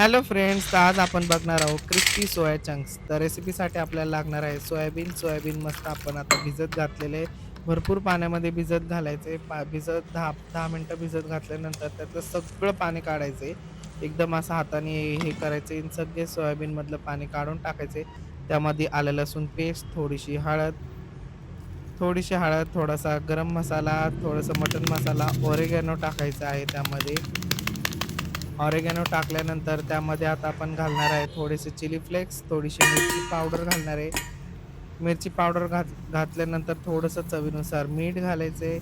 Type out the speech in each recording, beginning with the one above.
Hello friends, तर आज आपण बघणार आहोत क्रिस्पी सोया चंक्स. तर रेसिपीसाठी आपल्याला लागणार आहे सोयाबीन मस्त आपण आता भिजत घातलेले, भरपूर पाण्यामध्ये भिजत घालायचे. भिजत 10 मिनिटं भिजत घातल्यानंतर त्यातलं सगळं पाणी काढायचे. एकदम असं हाताने हे करायचे आणि सगळे सोयाबीनमधलं पाणी काढून टाकायचे. त्यामध्ये आलं लसूण पेस्ट, थोडीशी हळद, थोडासा गरम मसाला, थोडासा मटन मसाला, ओरिगॅनो टाकायचा आहे त्यामध्ये. ऑरिगॅनो टाकल्यानंतर त्यामध्ये आता आपण घालणार आहे थोडेसे चिली फ्लेक्स, थोडीशी मिरची पावडर घालणार आहे. मिरची पावडर घातल्यानंतर थोडंसं चवीनुसार मीठ घालायचे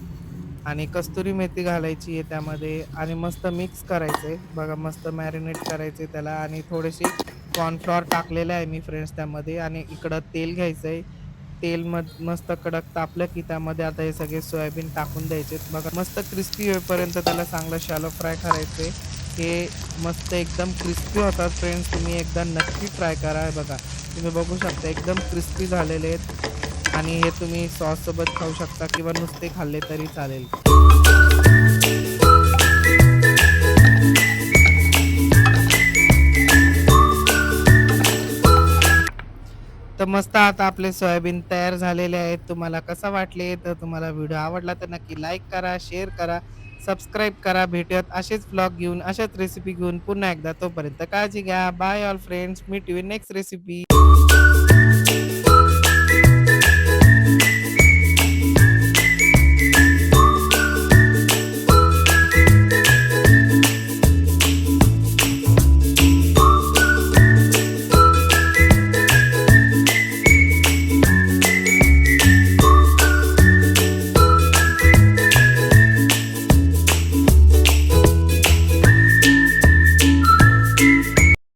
आणि कस्तुरी मेथी घालायची आहे त्यामध्ये आणि मस्त मिक्स करायचे. बघा मस्त मॅरिनेट करायचे त्याला आणि थोडेसे कॉर्नफ्लॉवर टाकलेले आहे मी फ्रेंड्स त्यामध्ये आणि इकडं तेल घ्यायचंय. तेल मस्त कडक तापलं की त्यामध्ये आता हे सगळे सोयाबीन टाकून द्यायचे. बघा मस्त क्रिस्पी होईपर्यंत त्याला चांगलं शॅलो फ्राय करायचे. हे मस्त एकदम क्रिस्पी होतात फ्रेंड्स. तुम्ही एकदा नक्की ट्राय करा. हे बघा तुम्ही बघू शकता एकदम क्रिस्पी झालेले आहेत आणि हे तुम्ही सॉससोबत खाऊ शकता किंवा नुसते खाल्ले तरी चालेल. तर मस्त आता आपले सोयाबीन तयार झालेले आहेत. तुम्हाला कसा वाटले? तर तुम्हाला व्हिडिओ आवडला तर नक्की लाईक करा, शेअर करा, सबस्क्राईब करा. भेटूयात असेच व्लॉग घेऊन, अशाच रेसिपी घेऊन पुन्हा एकदा. तोपर्यंत काळजी घ्या. Bye all friends. Meet you in next recipe.